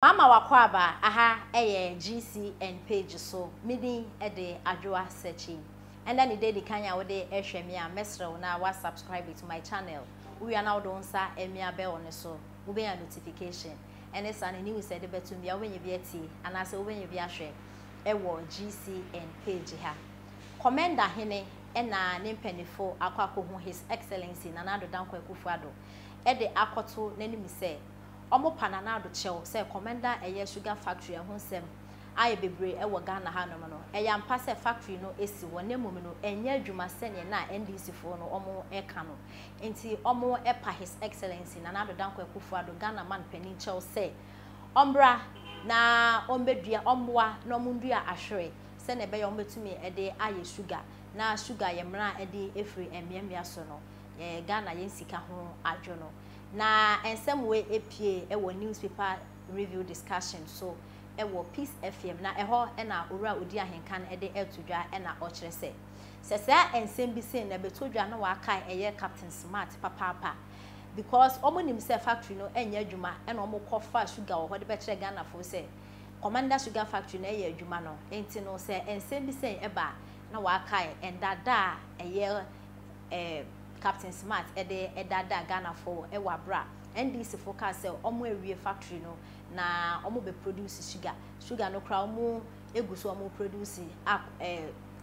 Mama wakwaba aha GCN page so midi ede Addo searching and then the day the kanya wo de ehwe me a mesrew na wa subscribe to my channel we are now don sa emia bell on so we be a notification and it's an news said betu me when you be ati and as when you be ahwe ewo GCN page ha Komenda hene na ne mpanifo akwako ho his excellency na Addo Akufo-Addo ede akoto nanim se omo panana do chew say Komenda eye sugar factory ehonsem aye bebre e wo Ghana ha no no eye ampa se factory no esi wone mum no enye adwuma senye na NDC fo no omo eka no enti omo epa his excellency na Addo Akufo-Addo Ghana man panin chew say ombra na ombedua omwa no mundua ahwere se na be yo metumi ede aye sugar na sugar ye mra ede efri emiamia so no Ghana yen sika ho adwo no na ensem we epie ewo newspaper review discussion so ewo Peace FM na eho na owura odi ahenkan ede etudwa na ochire se ensem bi se na betodwa na wa kai eye Captain Smart papa because omo nim se factory no enya adwuma na omo kofa sugar wo de be kire Ghana fo se Komenda sugar factory na eye adwuma no enti no se ensem bi se eba na wa kai endada eye Captain Smart edada Ghana for ewabra NDC focus say omo ewie factory no na omo be produce sugar no kra omo eguso omo produce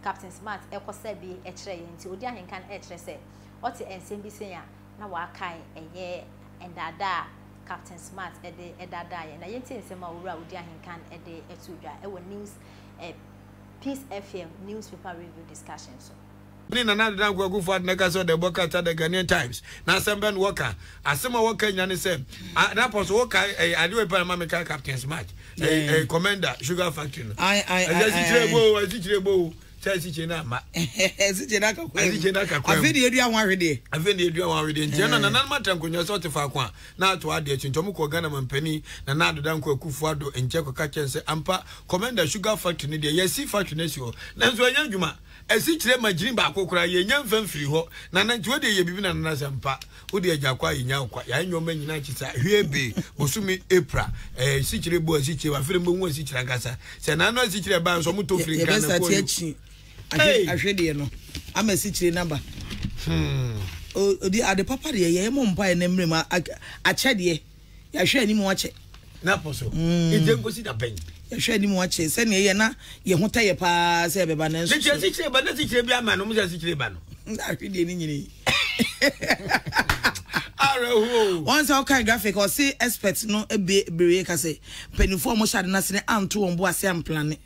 Captain Smart ekose bi ekire nti odi ahenkan ekire say oti ensem bi sen ya na wa kai eye endada Captain Smart edada ye na yenti ensem a wura odi ahenkan etudwa ewo news Peace FM newspaper review discussion so Nina Addo Akufo-Addo neka so the boka ta the Ghanaian Times na semben worker asema worker nyane sem na post worker Addo pa ma make Captain Smart Komenda sugar factory no I si na ma si na ka afedi edua wanhwede ntia na matam konyo so te fa kwa na ato ade achi ntomo ko Ghana mampani na Addo Akufo-Addo enche ko ka chense ampa Komenda sugar factory ne de yesi factory ne si ho na nso anya dwuma esi kire magiri ba akokora ye nya mfamfiri ho na nanti we de ye bibi na sampa wo de agya kwa yenya kwa ya nyoma nyina chisa hwebe bosumi April si kire bo si kire wa fere mo hu si kire gasa se na no si kire ba so mo to firi kan na ko ahwede no ama si kire number odi ade papa de ye mo mpa na mrem achede ya hwe ani mo ache na poso idengo si da pen ya hwe ani mo ache se ne ye na ye hota ye pa se beba na nso si kire ba na si kire bi ama no mo si kire ba no ahwede ni nyini once our kind graphic or say experts no be ka say penifo mo shade na sene anto won bo ase amplane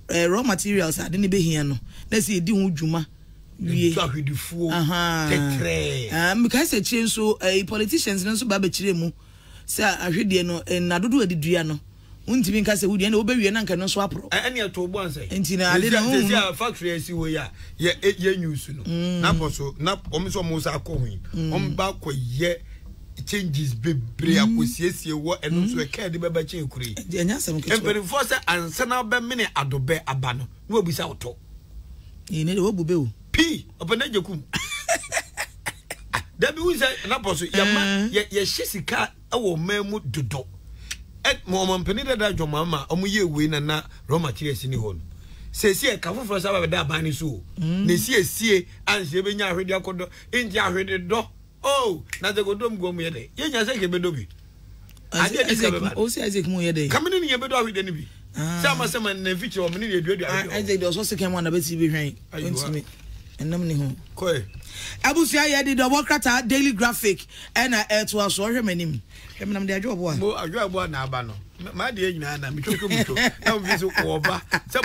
raw materials ade ne be hia no na se edi ho dwuma wie ahwedifuo tetre because say change so politicians no so ba be kire mu say ahwede no na dodo adidua no untimi nka se wudi na obewie na nka no so apro ene ato bo anse entina ade no se factory esi wo ya ye news no na poso na omso mo sa akohun omba koye changes bebre akosiesie wo eno so e ka de beba chen kuri enya sam ke every force ansa na be mene adobe aba no na obisa woto ne de wo bube o pi opena jekum da bi wuza na poso ya ma ye shisika awo mamu dodo mo mampeni da dwomama omo ye we na raw materials ni ho no sesi e ka foforo sa ba da ban ni so na sie anse be nya ahwede akodo enti ahwede do na ze godom gom ye de ye nya se ke bedo bi ade ni se be ba o si Isaac mu ye de kamini ni ye bedo ahwede ni bi sama sama na feature o mini ye duadu Isaac do so se ke mo na be ti bi hwan ntimi enam ni ho koe abusia ye de double crata daily graphic na to aso hwemanim hwemanam de adwo bo mo adwo abo na aba no ma de nyina na metwoko na mbi so ko oba se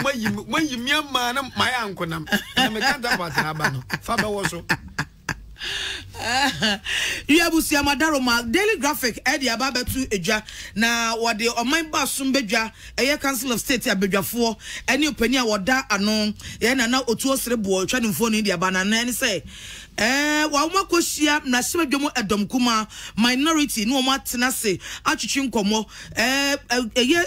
mayi miama na maya ankonam na me kanta part na aba no fa ba wo so abusia madaro ma daily graphic de aba betu edwa na wode oman ba sum bedwa eye council of state abedwafo ene opani a woda ano ye na otu osrebo twa ne mfoni de aba na ne say wa mo koshia na shimedwom edom kuma minority no mo atena se atwetwe nkomo eye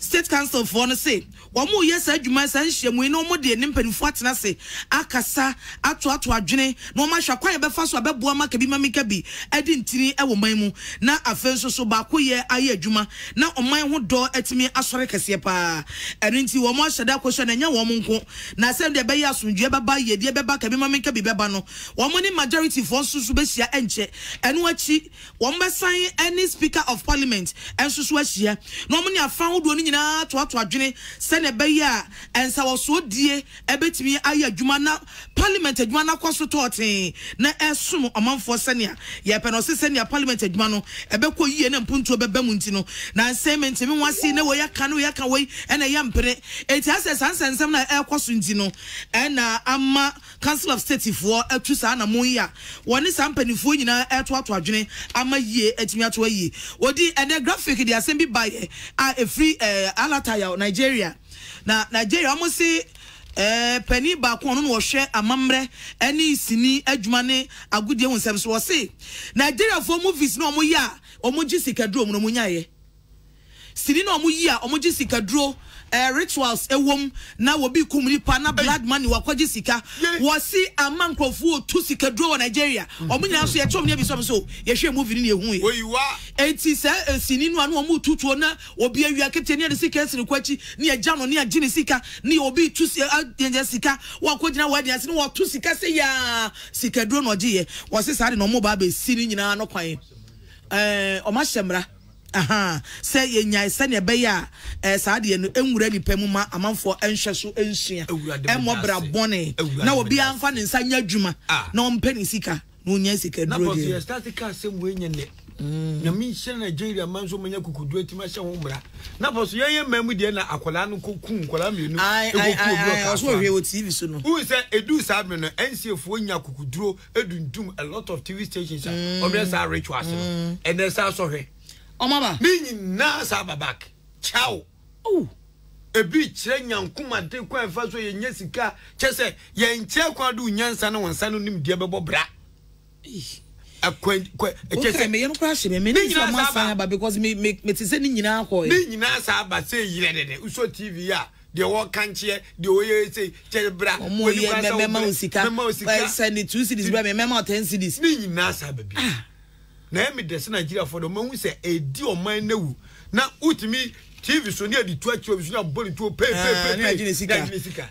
State Council for no say wamu yes adwuma san hyemu no mo de nimpanifo atena se akasa ato adwene no ma hwa kwan be fa so abeboa maka bi mamika bi edi ntini e wo man mu na afenso so ba ko ye aye adwuma na oman ho do atimi asore kese pa eno nti wo mo hyeda kwhwe na nya wo mo nko na asem de be ya asomdwe beba ye de beba ka bi mamika bi beba no wo mo ni majority for susu be hia enche eno achi wo mo san any speaker of parliament ensusu ahia no mo ni afan ho do nyina to adwene se ne be ya ensa wo so die ebetimi aye adwuma na parliament adwuma na kwaso toten na esum omanfo senia ye pe no se senia parliament adwuma no ebekọ yie na mpuntu beba mu ntino na assignment me wase na wo ya ka no ya ka we na ya mpere eti ase sansensem na ekoso ntino na ama council of state for atu sa na mo ya woni sampanifo nyina eto adwene ama yie etimi ato yie odi ene graphic di asem bi baye a free alataya Nigeria na Nigeria almost say penny ba ko no wo hwe amamre eni sini adwuma ne agudie hu nsem so wo say Nigeria for movies no omo ya omo gi sikadro no mo nyaye sini no omo yi a omo gi sikadro rituals ewom na wo bi kumri pa na blood money wakwaji sika wo si amankrofo tu sikadro wo Nigeria omo nya so ye chom ne bi so ye hwe movie ni ehu ye oyiwa enti se sini no anu omo tutuo na obi awia kete ne sika esiri kwachi ne agya no ne agye ne sika ne obi tu sika wakwagina wadi ase ne wo tu sika se ya sikadro no gye ye wo se sare no omo ba be sini nyina no kwan oma hyemra aha say ye nyai se ne be ya saade no enwura ni pemu ma amanfo enhwe so ensua emobra bone na obi anfa ne nsa nya adwuma na ompe ni sika no nya sika duro de na statica sem we nya ne na mi hye Nigeria manso manya kukudu atima hye ho mra na boso ye mamu de na akola no kokun kola mienu I so hwe o TV so no who say edu sabe no NCFo nya kukuduro edundum a lot of TV stations obi say rituals no and then say so hwe omaba ni nyina sa babak ciao ebi kire nyankuma de kwa fa so ye nya sika chese ye nche kwa do nyansa na wonsa no nim de bebo bra okay me yenu crash me ni so ma san ba because me ti se ni nyina akọ ni nyina sa ba se yire de uso TV ya de wo kanche de o ye se che bra mo ye mema usika send it 2 cities bra me mema 10 cities ni nyina sa ba bi na me de se Nigeria for the man who say edi o man na wu na utimi TV so ne adi to achi so na boni to pe ni agine sika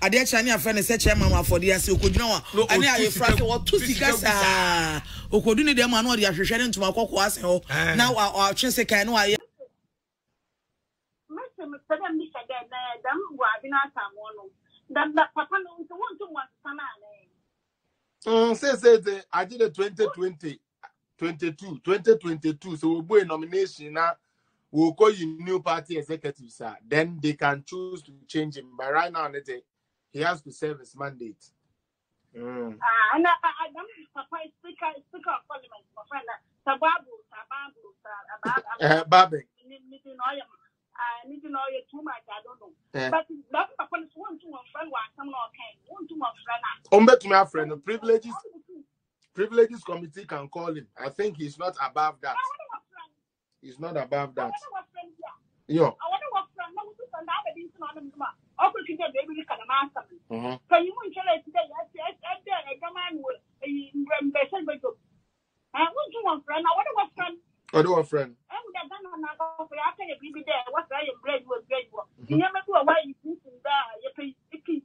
ade acha ni afra ne se chairman for the ase okoduna wa ani aye fra se wo to sika sa okodu ni de ma na odi ahwehwe ne ntuma kokko ase ho na wa atwe se kan no aye me sada mi sada na dam wa bi na samo no dam da papa no so won to wa sana na say I did the 2022 so we go in nomination na we'll call you new party executive, sir. Then they can choose to change him. But right now, he has to serve his mandate. And I Papa is speaker of parliament, my friend. Sababu, Babe. Need to know you too much, I don't know. But that Papa is one to one friend, some okay, one to one friend. To my friend, privileges committee can call him. I think he's not above that. He's not above that. Yo. I want to work from now to send out a decent on him. I'll put you there, baby, can master. So you won't tell it today. I come on with a renovation. I want to one friend. I want to work from. I do a friend. I would have done another for after you be there. What's I am bread was great work. You never do a way you think there. You pay 50.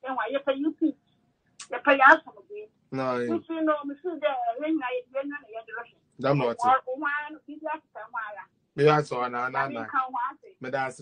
Then why you pay you pay. You pay us some of it. No, you know, Mr. Ring, I am direction. Damn not. One, Me that's all. Na. Me that's